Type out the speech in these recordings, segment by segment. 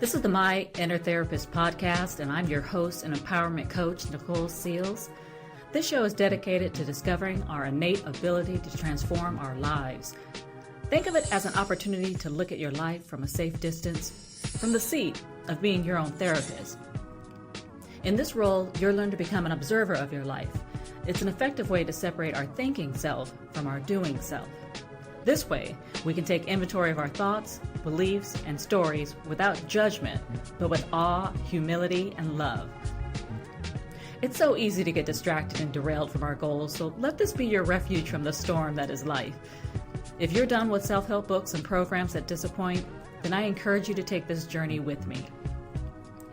This is the My Inner Therapist podcast, and I'm your host and empowerment coach, Nikole Seals. This show is dedicated to discovering our innate ability to transform our lives. Think of it as an opportunity to look at your life from a safe distance, from the seat of being your own therapist. In this role, you'll learn to become an observer of your life. It's an effective way to separate our thinking self from our doing self. This way, we can take inventory of our thoughts, beliefs, and stories without judgment, but with awe, humility, and love. It's so easy to get distracted and derailed from our goals, so let this be your refuge from the storm that is life. If you're done with self-help books and programs that disappoint, then I encourage you to take this journey with me.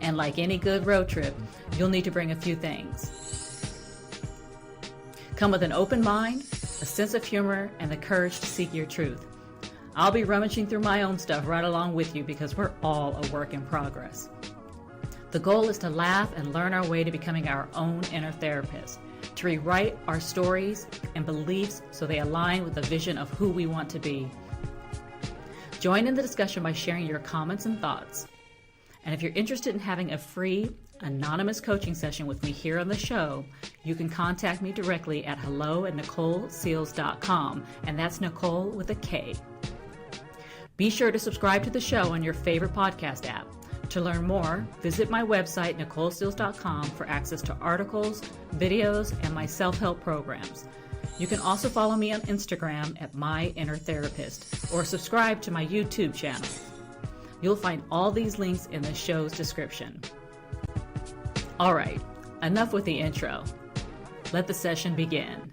And like any good road trip, you'll need to bring a few things. Come with an open mind, a sense of humor, and the courage to seek your truth. I'll be rummaging through my own stuff right along with you because we're all a work in progress. The goal is to laugh and learn our way to becoming our own inner therapist, to rewrite our stories and beliefs so they align with the vision of who we want to be. Join in the discussion by sharing your comments and thoughts. And if you're interested in having a free, anonymous coaching session with me here on the show, you can contact me directly at hello@NikoleSeals.com, and that's Nikole with a K. Be sure to subscribe to the show on your favorite podcast app. To learn more, visit my website, NikoleSeals.com, for access to articles, videos, and my self-help programs. You can also follow me on Instagram at My Inner Therapist, or subscribe to my YouTube channel. You'll find all these links in the show's description. All right, enough with the intro. Let the session begin.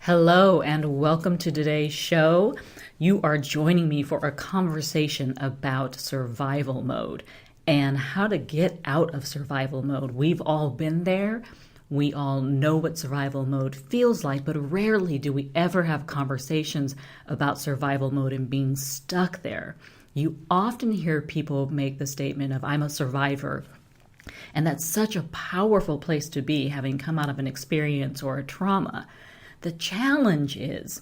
Hello and welcome to today's show. You are joining me for a conversation about survival mode and how to get out of survival mode. We've all been there. We all know what survival mode feels like, but rarely do we ever have conversations about survival mode and being stuck there. You often hear people make the statement of, I'm a survivor. And that's such a powerful place to be, having come out of an experience or a trauma. The challenge is,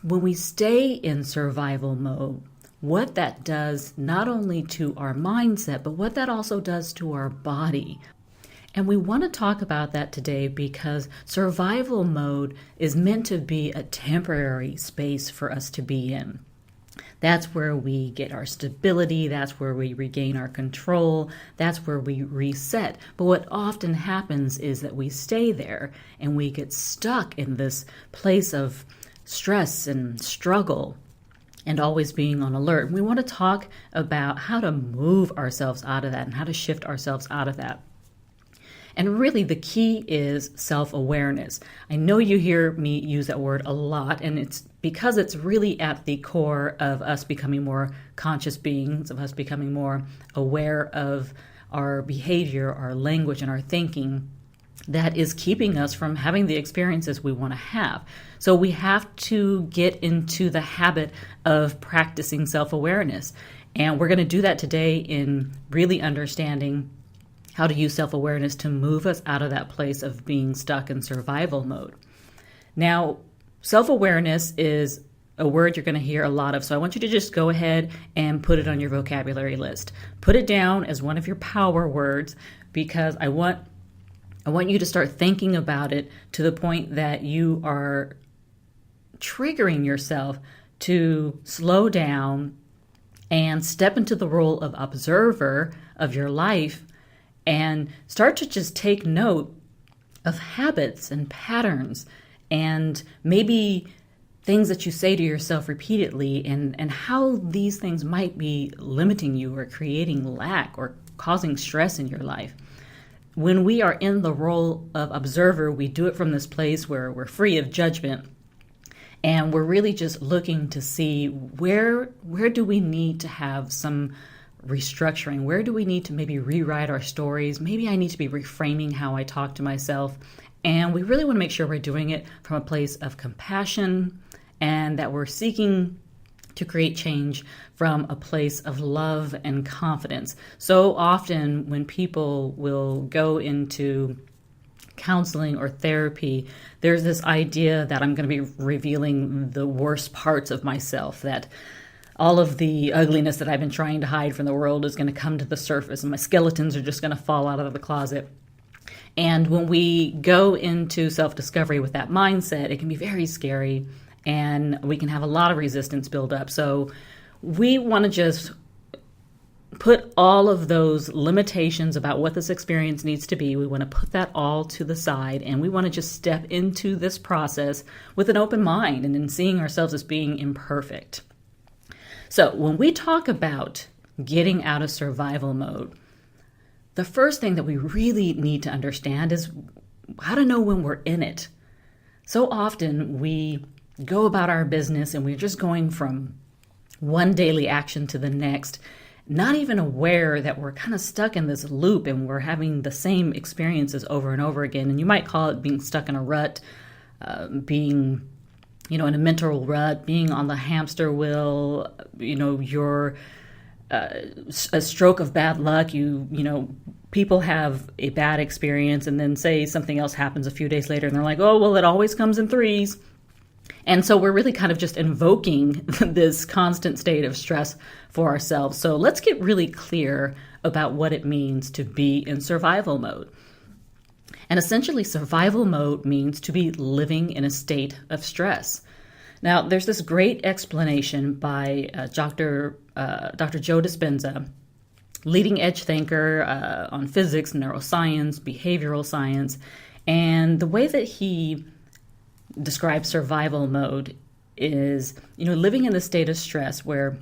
when we stay in survival mode, what that does not only to our mindset, but what that also does to our body. And we want to talk about that today because survival mode is meant to be a temporary space for us to be in. That's where we get our stability. That's where we regain our control. That's where we reset. But what often happens is that we stay there and we get stuck in this place of stress and struggle and always being on alert. We want to talk about how to move ourselves out of that and how to shift ourselves out of that. And really, the key is self-awareness. I know you hear me use that word a lot, and it's because it's really at the core of us becoming more conscious beings, of us becoming more aware of our behavior, our language, and our thinking that is keeping us from having the experiences we want to have. So we have to get into the habit of practicing self-awareness. And we're going to do that today in really understanding how to use self-awareness to move us out of that place of being stuck in survival mode. Now, self-awareness is a word you're going to hear a lot of, so I want you to just go ahead and put it on your vocabulary list. Put it down as one of your power words because I want you to start thinking about it to the point that you are triggering yourself to slow down and step into the role of observer of your life and start to just take note of habits and patterns and maybe things that you say to yourself repeatedly and how these things might be limiting you or creating lack or causing stress in your life. When we are in the role of observer, we do it from this place where we're free of judgment and we're really just looking to see where do we need to have some restructuring? Where do we need to maybe rewrite our stories? Maybe I need to be reframing how I talk to myself. And we really want to make sure we're doing it from a place of compassion and that we're seeking to create change from a place of love and confidence. So often when people will go into counseling or therapy, there's this idea that I'm going to be revealing the worst parts of myself, that all of the ugliness that I've been trying to hide from the world is going to come to the surface and my skeletons are just going to fall out of the closet. And when we go into self-discovery with that mindset, it can be very scary and we can have a lot of resistance build up. So we want to just put all of those limitations about what this experience needs to be. We want to put that all to the side, and we want to just step into this process with an open mind and in seeing ourselves as being imperfect. So when we talk about getting out of survival mode, the first thing that we really need to understand is how to know when we're in it. So often we go about our business and we're just going from one daily action to the next, not even aware that we're kind of stuck in this loop and we're having the same experiences over and over again. And you might call it being stuck in a rut, being in a mental rut, being on the hamster wheel, you're a stroke of bad luck. People have a bad experience and then say something else happens a few days later and they're like, oh, well, it always comes in threes. And so we're really kind of just invoking this constant state of stress for ourselves. So let's get really clear about what it means to be in survival mode. And essentially, survival mode means to be living in a state of stress. Now, there's this great explanation by Dr. Joe Dispenza, leading edge thinker on physics, neuroscience, behavioral science. And the way that he describes survival mode is, living in the state of stress where,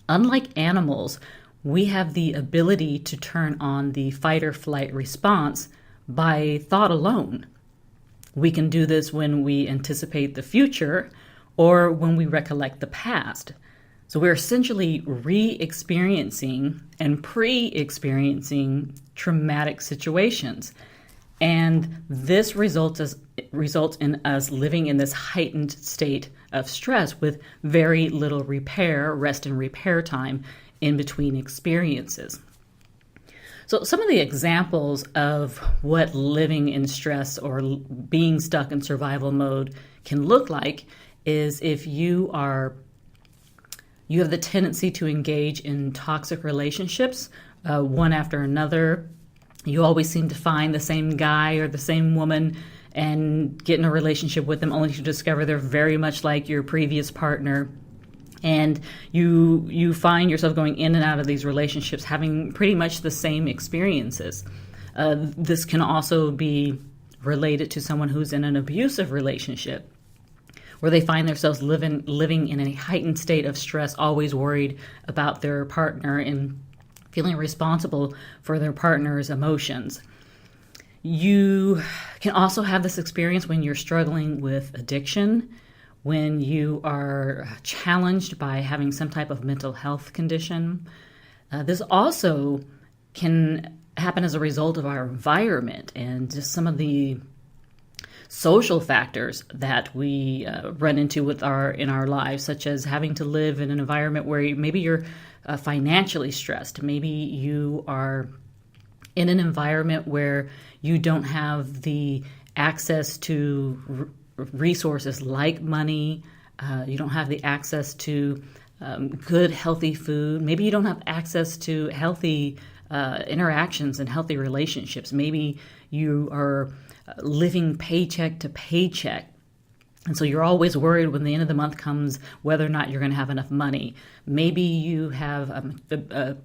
unlike animals, we have the ability to turn on the fight or flight response by thought alone. We can do this when we anticipate the future or when we recollect the past. So we're essentially re-experiencing and pre-experiencing traumatic situations. And this results in us living in this heightened state of stress with very little rest and repair time in between experiences. So some of the examples of what living in stress or being stuck in survival mode can look like is if you have the tendency to engage in toxic relationships, one after another. You always seem to find the same guy or the same woman and get in a relationship with them only to discover they're very much like your previous partner. And you find yourself going in and out of these relationships having pretty much the same experiences. This can also be related to someone who's in an abusive relationship, where they find themselves living in a heightened state of stress, always worried about their partner and feeling responsible for their partner's emotions. You can also have this experience when you're struggling with addiction, when you are challenged by having some type of mental health condition. This also can happen as a result of our environment and just some of the social factors that we run into in our lives, such as having to live in an environment where maybe you're financially stressed. Maybe you are in an environment where you don't have the access to resources like money. You don't have the access to good, healthy food. Maybe you don't have access to healthy interactions and healthy relationships. Maybe you are living paycheck to paycheck. And so you're always worried when the end of the month comes whether or not you're going to have enough money. Maybe you have a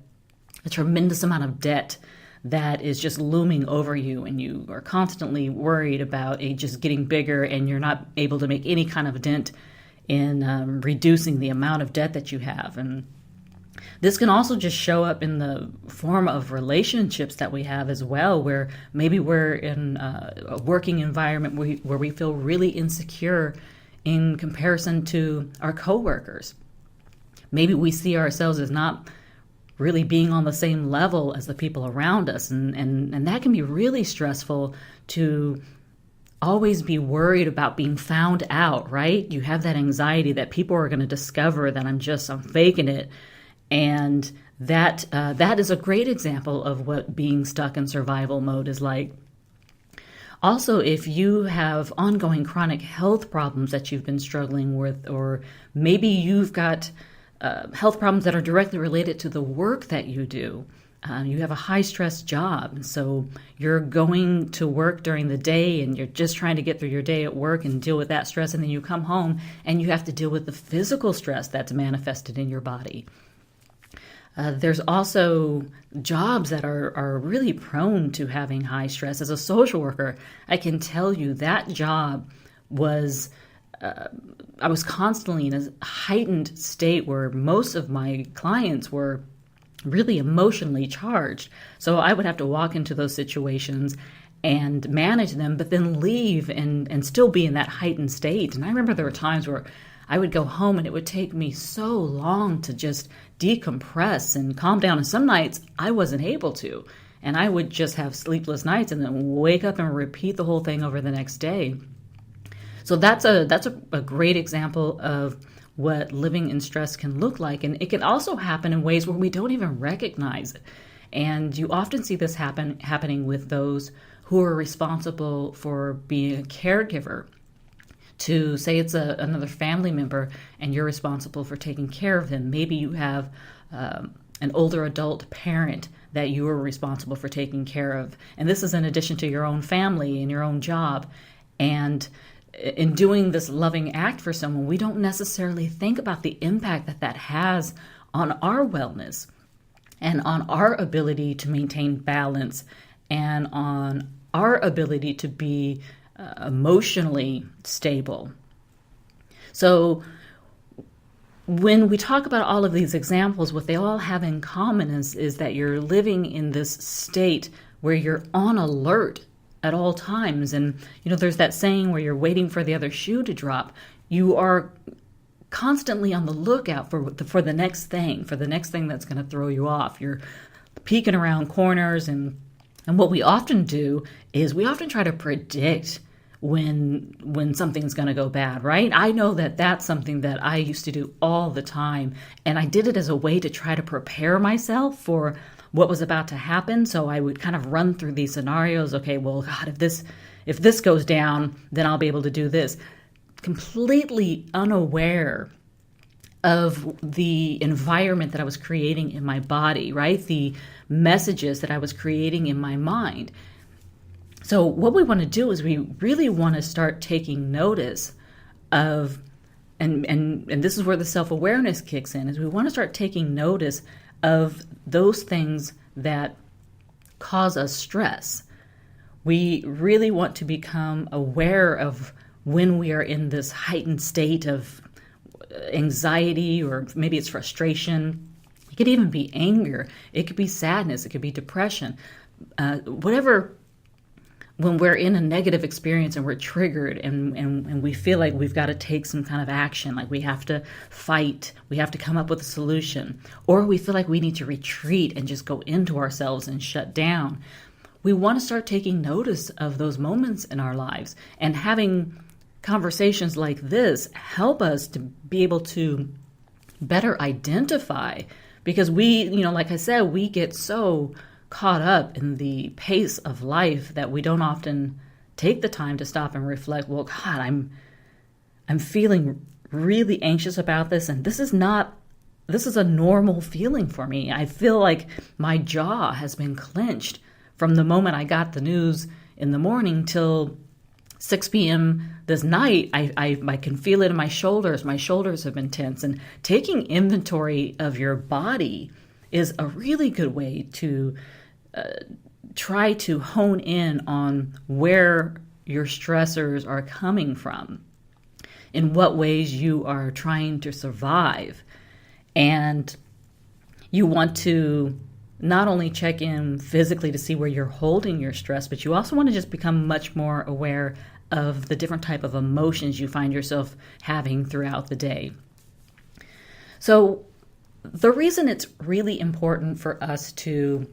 tremendous amount of debt that is just looming over you, and you are constantly worried about it just getting bigger, and you're not able to make any kind of dent in reducing the amount of debt that you have. And this can also just show up in the form of relationships that we have as well, where maybe we're in a working environment where we feel really insecure in comparison to our coworkers. Maybe we see ourselves as not really being on the same level as the people around us. And that can be really stressful to always be worried about being found out, right? You have that anxiety that people are going to discover that I'm faking it. And that is a great example of what being stuck in survival mode is like. Also, if you have ongoing chronic health problems that you've been struggling with, or maybe you've got health problems that are directly related to the work that you do. You have a high stress job, so you're going to work during the day and you're just trying to get through your day at work and deal with that stress, and then you come home and you have to deal with the physical stress that's manifested in your body. There's also jobs that are really prone to having high stress. As a social worker, I can tell you that job was, I was constantly in a heightened state where most of my clients were really emotionally charged. So I would have to walk into those situations and manage them, but then leave and still be in that heightened state. And I remember there were times where I would go home and it would take me so long to just decompress and calm down. And some nights I wasn't able to. And I would just have sleepless nights and then wake up and repeat the whole thing over the next day. So that's a great example of what living in stress can look like. And it can also happen in ways where we don't even recognize it. And you often see this happening with those who are responsible for being a caregiver. To say it's another family member and you're responsible for taking care of them. Maybe you have an older adult parent that you are responsible for taking care of. And this is in addition to your own family and your own job. And in doing this loving act for someone, we don't necessarily think about the impact that that has on our wellness and on our ability to maintain balance and on our ability to be emotionally stable. So when we talk about all of these examples, what they all have in common is that you're living in this state where you're on alert at all times. And, there's that saying where you're waiting for the other shoe to drop. You are constantly on the lookout for the next thing, that's going to throw you off. You're peeking around corners. And what we often do is we often try to predict when something's going to go bad, right? I know that that's something that I used to do all the time. And I did it as a way to try to prepare myself for what was about to happen. So I would kind of run through these scenarios. Okay, well, God, if this goes down, then I'll be able to do this. Completely unaware of the environment that I was creating in my body, right? The messages that I was creating in my mind. So what we want to do is we really want to start taking notice of, and this is where the self-awareness kicks in, is we want to start taking notice of those things that cause us stress. We really want to become aware of when we are in this heightened state of anxiety, or maybe it's frustration. It could even be anger. It could be sadness. It could be depression. Whatever, when we're in a negative experience and we're triggered and we feel like we've got to take some kind of action, like we have to fight, we have to come up with a solution, or we feel like we need to retreat and just go into ourselves and shut down. We want to start taking notice of those moments in our lives, and having conversations like this help us to be able to better identify, because we, like I said, we get so caught up in the pace of life that we don't often take the time to stop and reflect. Well, God, I'm feeling really anxious about this, and this is a normal feeling for me. I feel like my jaw has been clenched from the moment I got the news in the morning till 6 p.m. this night. I can feel it in my shoulders. My shoulders have been tense. And taking inventory of your body is a really good way to try to hone in on where your stressors are coming from, in what ways you are trying to survive. And you want to not only check in physically to see where you're holding your stress, but you also want to just become much more aware of the different type of emotions you find yourself having throughout the day. So the reason it's really important for us to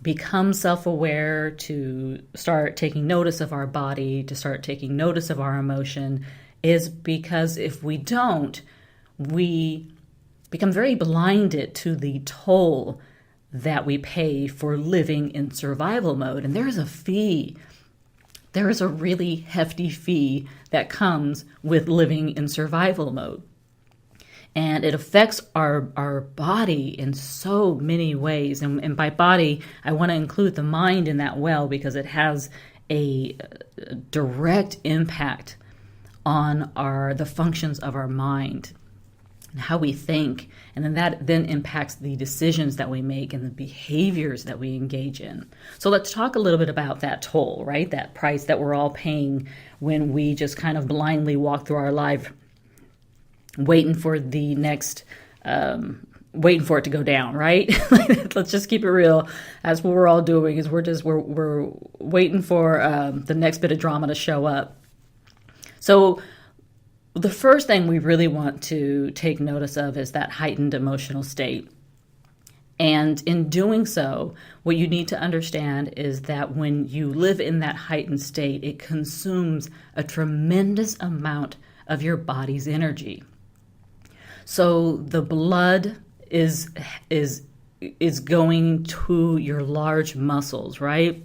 become self-aware, to start taking notice of our body, to start taking notice of our emotion, is because if we don't, we become very blinded to the toll that we pay for living in survival mode. And there's a fee there is a really hefty fee that comes with living in survival mode. And it affects our body in so many ways. And by body, I want to include the mind in that because it has a direct impact on the functions of our mind and how we think. And then that then impacts the decisions that we make and the behaviors that we engage in. So let's talk a little bit about that toll, right? That price that we're all paying when we just kind of blindly walk through our life waiting for the next, waiting for it to go down, right? Let's just keep it real. That's what we're all doing is we're waiting for the next bit of drama to show up. So the first thing we really want to take notice of is that heightened emotional state. And in doing so, what you need to understand is that when you live in that heightened state, it consumes a tremendous amount of your body's energy. So the blood is going to your large muscles, right?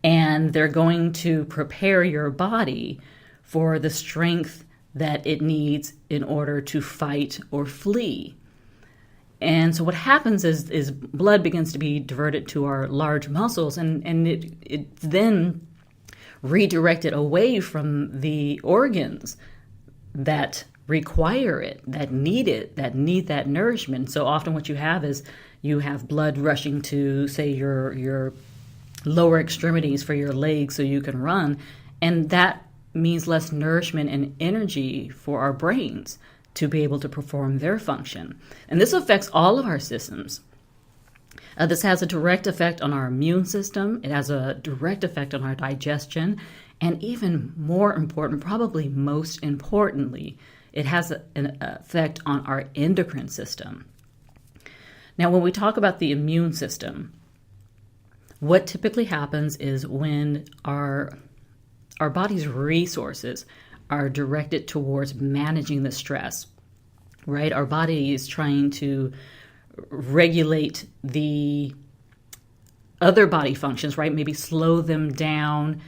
And they're going to prepare your body for the strength that it needs in order to fight or flee. And so what happens is blood begins to be diverted to our large muscles, and it then redirected away from the organs that require it, that need that nourishment. So often what you have is you have blood rushing to, say, your lower extremities for your legs so you can run, and that means less nourishment and energy for our brains to be able to perform their function. And this affects all of our systems. This has a direct effect on our immune system. It has a direct effect on our digestion. And even more important, probably most importantly, it has an effect on our endocrine system. Now, when we talk about the immune system, what typically happens is when our body's resources are directed towards managing the stress, right? Our body is trying to regulate the other body functions, right? Maybe slow them down,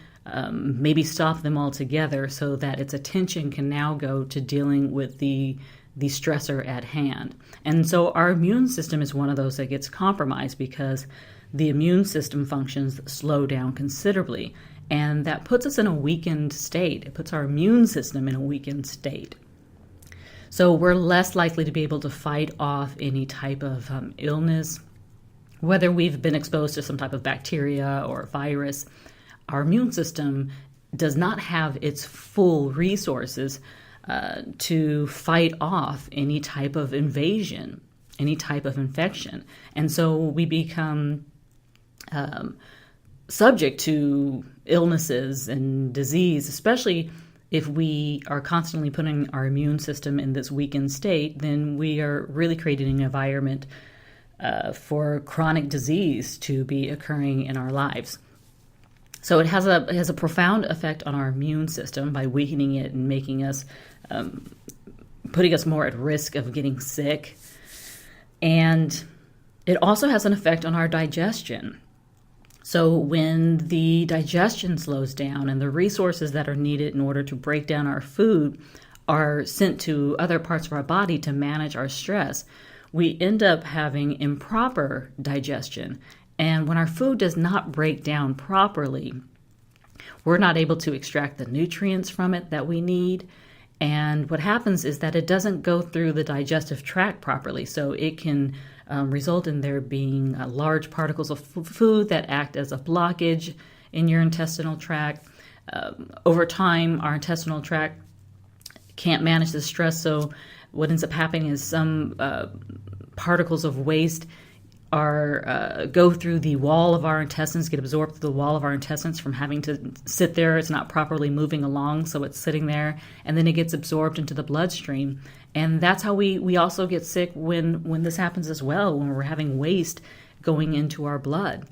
maybe stop them altogether so that its attention can now go to dealing with the stressor at hand. And so our immune system is one of those that gets compromised because the immune system functions slow down considerably. And that puts us in a weakened state. It puts our immune system in a weakened state. So we're less likely to be able to fight off any type of illness, whether we've been exposed to some type of bacteria or virus. Our immune system does not have its full resources to fight off any type of invasion, any type of infection. And so we become subject to illnesses and disease, especially if we are constantly putting our immune system in this weakened state. Then we are really creating an environment for chronic disease to be occurring in our lives. So it has a profound effect on our immune system by weakening it and making us, putting us more at risk of getting sick. And it also has an effect on our digestion. So when the digestion slows down and the resources that are needed in order to break down our food are sent to other parts of our body to manage our stress, we end up having improper digestion. And when our food does not break down properly, we're not able to extract the nutrients from it that we need. And what happens is that it doesn't go through the digestive tract properly. So it can result in there being large particles of food that act as a blockage in your intestinal tract. Over time, our intestinal tract can't manage the stress. So what ends up happening is some particles of waste go through the wall of our intestines, get absorbed through the wall of our intestines from having to sit there. It's not properly moving along, so it's sitting there, and then it gets absorbed into the bloodstream. And that's how we also get sick when this happens as well, when we're having waste going into our blood.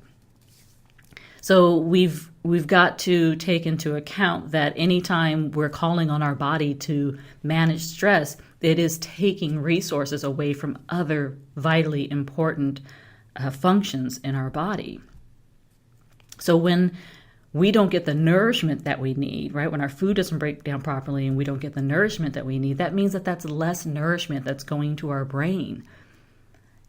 So we've got to take into account that anytime we're calling on our body to manage stress, it is taking resources away from other vitally important functions in our body. So when we don't get the nourishment that we need, right? When our food doesn't break down properly and we don't get the nourishment that we need, that means that that's less nourishment that's going to our brain.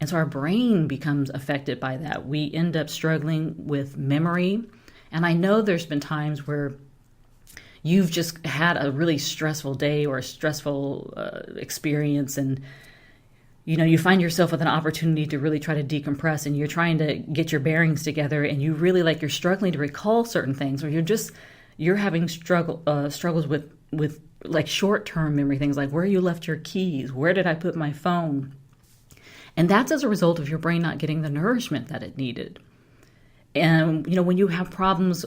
And so our brain becomes affected by that. We end up struggling with memory. And I know there's been times where you've just had a really stressful day or a stressful experience, and you find yourself with an opportunity to really try to decompress, and you're trying to get your bearings together, and you really you're struggling to recall certain things, or you're having struggles with like short-term memory things, like where you left your keys, where did I put my phone? And that's as a result of your brain not getting the nourishment that it needed. And when you have problems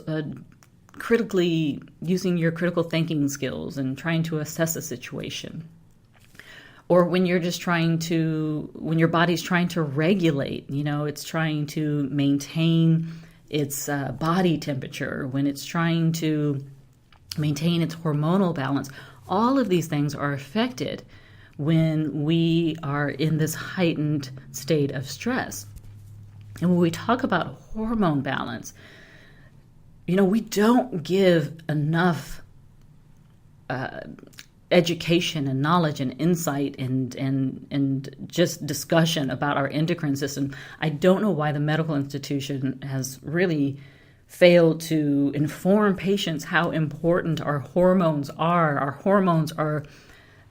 critically using your critical thinking skills and trying to assess a situation, or when you're just when your body's trying to regulate, it's trying to maintain its body temperature, when it's trying to maintain its hormonal balance, all of these things are affected when we are in this heightened state of stress. And when we talk about hormone balance, we don't give enough education and knowledge and insight and just discussion about our endocrine system. I don't know why the medical institution has really failed to inform patients how important our hormones are. Our hormones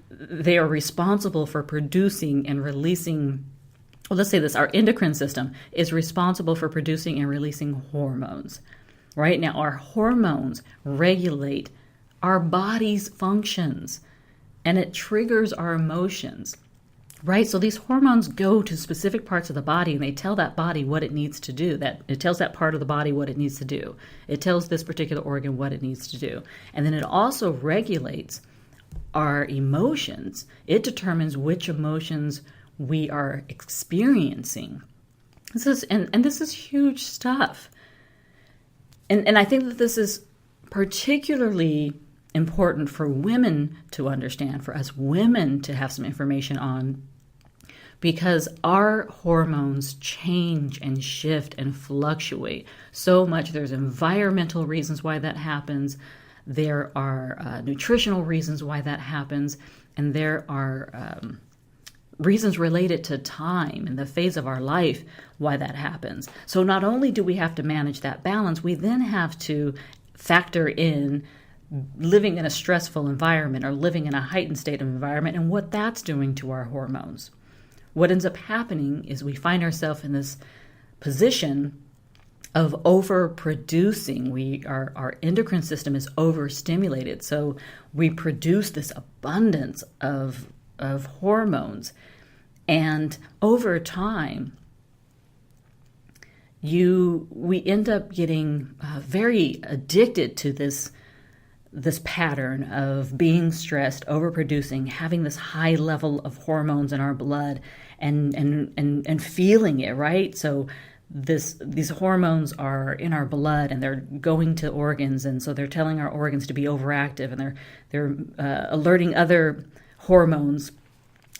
they are responsible for producing and releasing, well, let's say this, our endocrine system is responsible for producing and releasing hormones. Right now, our hormones regulate our body's functions, and it triggers our emotions, right? So these hormones go to specific parts of the body, and they tell that body what it needs to do. That it tells that part of the body what it needs to do. It tells this particular organ what it needs to do. And then it also regulates our emotions. It determines which emotions we are experiencing. This is huge stuff. And I think that this is particularly important for women to understand, for us women to have some information on, because our hormones change and shift and fluctuate so much. There's environmental reasons why that happens. There are nutritional reasons why that happens. And there are reasons related to time and the phase of our life why that happens. So not only do we have to manage that balance, we then have to factor in living in a stressful environment or living in a heightened state of environment and what that's doing to our hormones. What ends up happening is we find ourselves in this position of overproducing. Our endocrine system is overstimulated, so we produce this abundance of hormones, and over time, we end up getting very addicted to this pattern of being stressed, overproducing, having this high level of hormones in our blood, and feeling it, right? So these hormones are in our blood and they're going to organs, and so they're telling our organs to be overactive, and they're alerting other hormones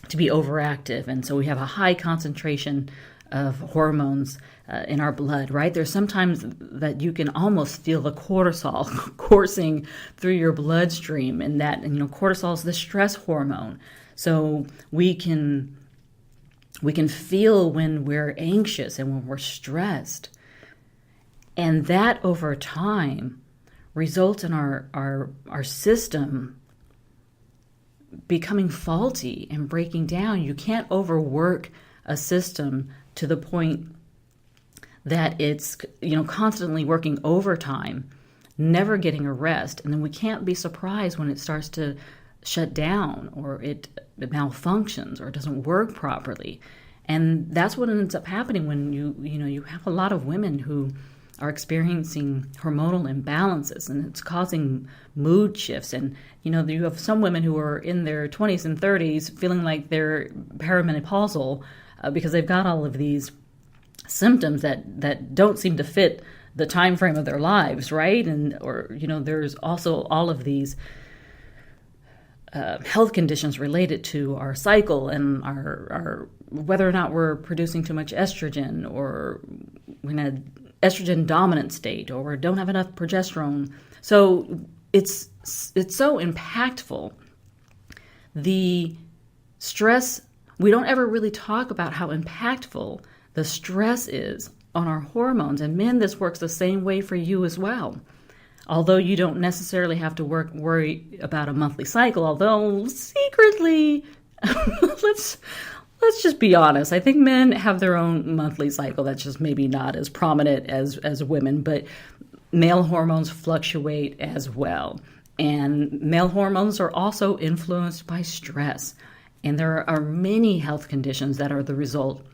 to be overactive, and so we have a high concentration of hormones in our blood, right? There's sometimes that you can almost feel the cortisol coursing through your bloodstream, and cortisol is the stress hormone. So we can feel when we're anxious and when we're stressed. And that over time results in our system becoming faulty and breaking down. You can't overwork a system to the point that it's constantly working overtime, never getting a rest, and then we can't be surprised when it starts to shut down or it malfunctions or it doesn't work properly. And that's what ends up happening when you have a lot of women who are experiencing hormonal imbalances, and it's causing mood shifts. And you have some women who are in their 20s and 30s feeling like they're perimenopausal because they've got all of these symptoms that don't seem to fit the time frame of their lives, right? Or there's also all of these health conditions related to our cycle and our whether or not we're producing too much estrogen, or we're going to estrogen dominant state or don't have enough progesterone. So it's so impactful. The stress, we don't ever really talk about how impactful the stress is on our hormones. And men, this works the same way for you as well. Although you don't necessarily have to worry about a monthly cycle, although secretly, let's just be honest. I think men have their own monthly cycle that's just maybe not as prominent as women, but male hormones fluctuate as well. And male hormones are also influenced by stress. And there are many health conditions that are the result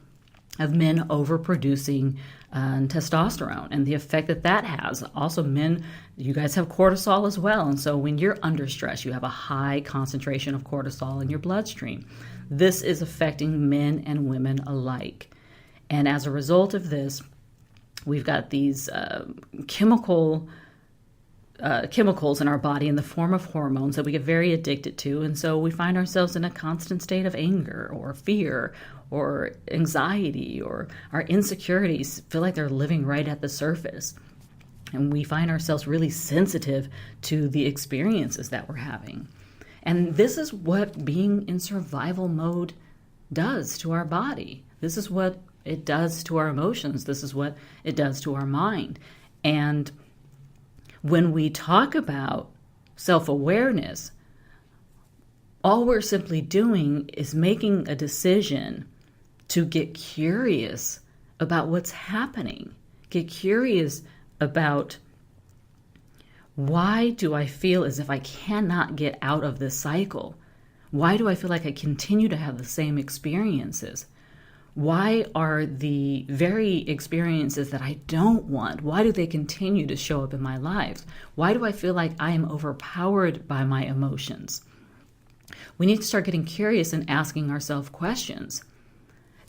of men overproducing testosterone and the effect that has. Also, men, you guys have cortisol as well. And so when you're under stress, you have a high concentration of cortisol in your bloodstream. This is affecting men and women alike. And as a result of this, we've got these chemicals in our body in the form of hormones that we get very addicted to. And so we find ourselves in a constant state of anger or fear or anxiety, or our insecurities feel like they're living right at the surface. And we find ourselves really sensitive to the experiences that we're having. And this is what being in survival mode does to our body. This is what it does to our emotions. This is what it does to our mind. And when we talk about self-awareness, all we're simply doing is making a decision to get curious about what's happening. Get curious about, why do I feel as if I cannot get out of this cycle? Why do I feel like I continue to have the same experiences? Why are the very experiences that I don't want, why do they continue to show up in my life? Why do I feel like I am overpowered by my emotions? We need to start getting curious and asking ourselves questions.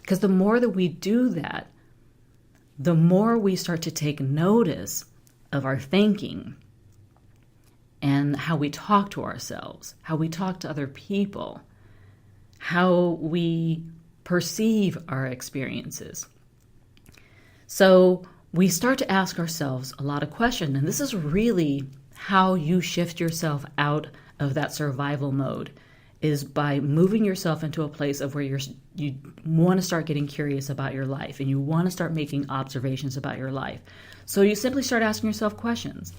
Because the more that we do that, the more we start to take notice of our thinking and how we talk to ourselves, how we talk to other people, how we perceive our experiences. So we start to ask ourselves a lot of questions, and this is really how you shift yourself out of that survival mode, is by moving yourself into a place of where you want to start getting curious about your life and you want to start making observations about your life. So you simply start asking yourself questions.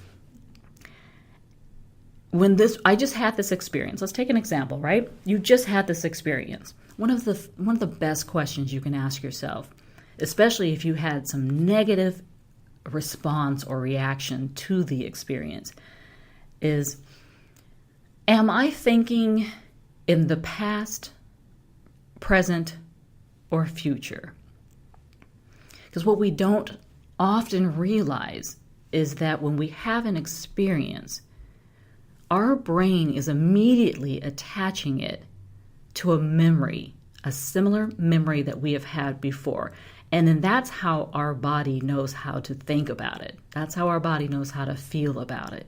I just had this experience. Let's take an example, right? You just had this experience. One of the best questions you can ask yourself, especially if you had some negative response or reaction to the experience, is, am I thinking in the past, present, or future? Because what we don't often realize is that when we have an experience, our brain is immediately attaching it to a memory, a similar memory that we have had before. And then that's how our body knows how to think about it. That's how our body knows how to feel about it.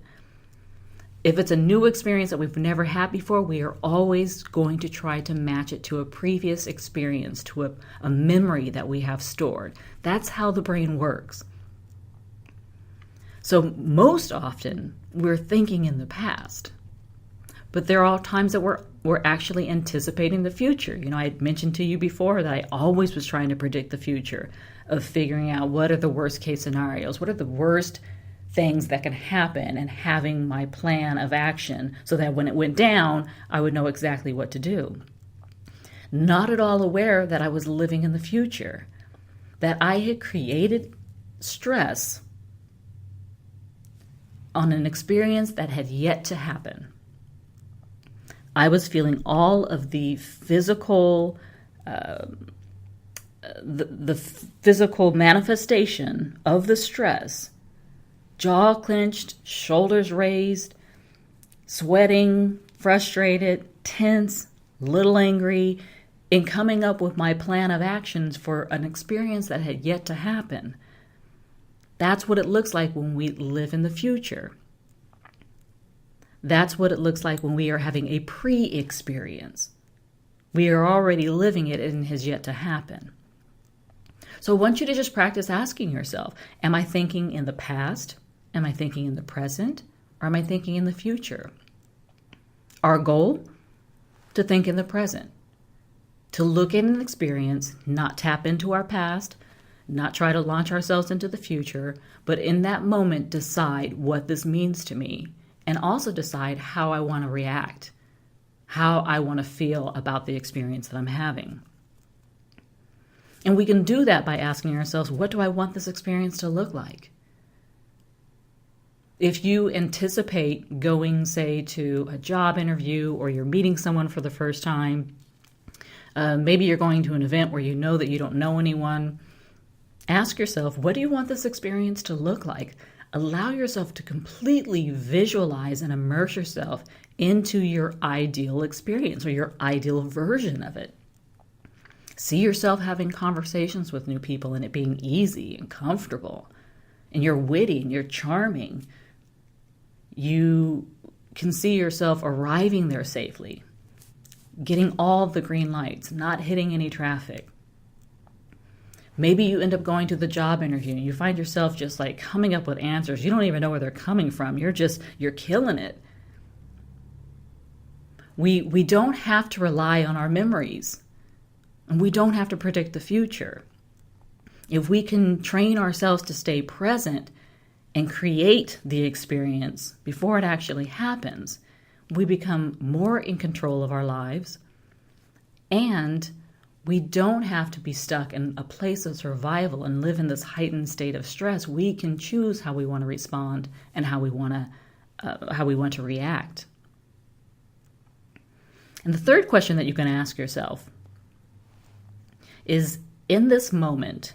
If it's a new experience that we've never had before, we are always going to try to match it to a previous experience, to a memory that we have stored. That's how the brain works. So most often, we're thinking in the past. But there are times that we're actually anticipating the future. You know, I had mentioned to you before that I always was trying to predict the future, of figuring out what are the worst case scenarios, what are the worst things that can happen, and having my plan of action so that when it went down, I would know exactly what to do. Not at all aware that I was living in the future, that I had created stress on an experience that had yet to happen. I was feeling all of the physical, the physical manifestation of the stress. Jaw clenched, shoulders raised, sweating, frustrated, tense, little angry, in coming up with my plan of actions for an experience that had yet to happen. That's what it looks like when we live in the future. That's what it looks like when we are having a pre-experience. We are already living it and it has yet to happen. So I want you to just practice asking yourself, am I thinking in the past? Am I thinking in the present? Or am I thinking in the future? Our goal? To think in the present. To look at an experience, not tap into our past, not try to launch ourselves into the future, but in that moment decide what this means to me, and also decide how I want to react, how I want to feel about the experience that I'm having. And we can do that by asking ourselves, what do I want this experience to look like? If you anticipate going, say, to a job interview, or you're meeting someone for the first time, maybe you're going to an event where you know that you don't know anyone, ask yourself, what do you want this experience to look like? Allow yourself to completely visualize and immerse yourself into your ideal experience or your ideal version of it. See yourself having conversations with new people and it being easy and comfortable, and you're witty and you're charming. You can see yourself arriving there safely, getting all the green lights, not hitting any traffic. Maybe you end up going to the job interview and you find yourself just like coming up with answers. You don't even know where they're coming from. You're killing it. We don't have to rely on our memories, and we don't have to predict the future. If we can train ourselves to stay present and create the experience before it actually happens, we become more in control of our lives, and we don't have to be stuck in a place of survival and live in this heightened state of stress. We can choose how we want to respond and how we want to react. And the third question that you can ask yourself is, in this moment,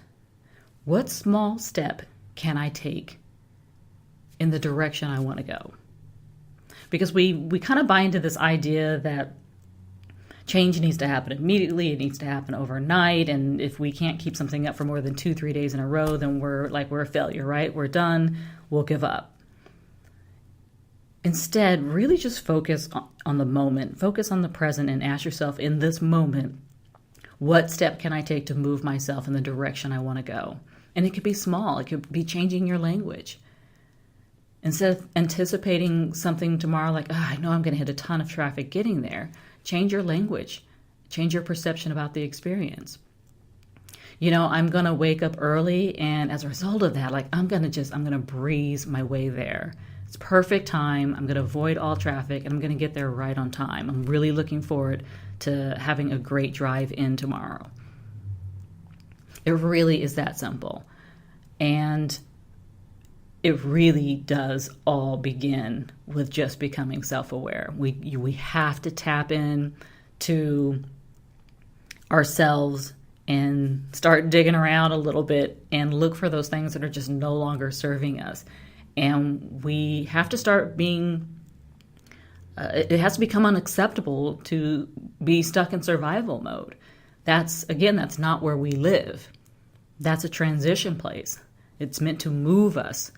what small step can I take in the direction I want to go? Because we kind of buy into this idea that change needs to happen immediately, it needs to happen overnight, and if we can't keep something up for more than 2-3 days in a row, then we're a failure, right? We're done, we'll give up. Instead, really just focus on the moment, focus on the present, and ask yourself, in this moment, what step can I take to move myself in the direction I want to go? And it could be small. It could be changing your language. Instead of anticipating something tomorrow like, I know I'm going to hit a ton of traffic getting there, change your language. Change your perception about the experience. I'm going to wake up early, and as a result of that, I'm going to breeze my way there. It's perfect time. I'm going to avoid all traffic, and I'm going to get there right on time. I'm really looking forward to having a great drive in tomorrow. It really is that simple. And it really does all begin with just becoming self-aware. We have to tap in to ourselves and start digging around a little bit and look for those things that are just no longer serving us. And we have to start being, it has to become unacceptable to be stuck in survival mode. That's not where we live. That's a transition place. It's meant to move us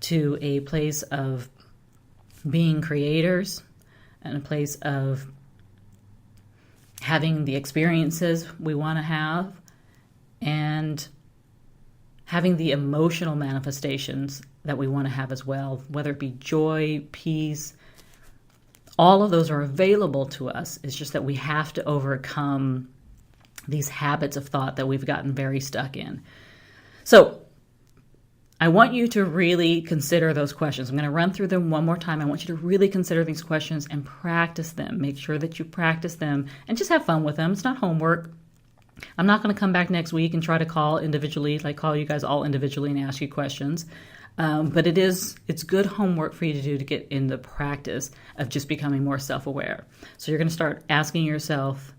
to a place of being creators and a place of having the experiences we want to have and having the emotional manifestations that we want to have as well, whether it be joy, peace. All of those are available to us. It's just that we have to overcome these habits of thought that we've gotten very stuck in. So I want you to really consider those questions. I'm going to run through them one more time. I want you to really consider these questions and practice them. Make sure that you practice them and just have fun with them. It's not homework. I'm not going to come back next week and try to call you guys all individually and ask you questions. But it's good homework for you to do to get in the practice of just becoming more self-aware. So you're going to start asking yourself,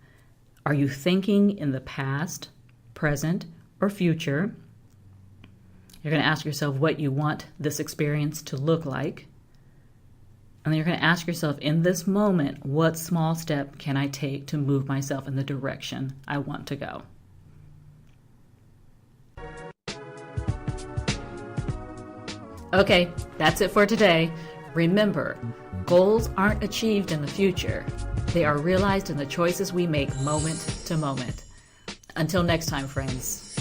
are you thinking in the past, present, or future? You're going to ask yourself what you want this experience to look like. And then you're going to ask yourself, in this moment, what small step can I take to move myself in the direction I want to go? Okay, that's it for today. Remember, goals aren't achieved in the future. They are realized in the choices we make moment to moment. Until next time, friends.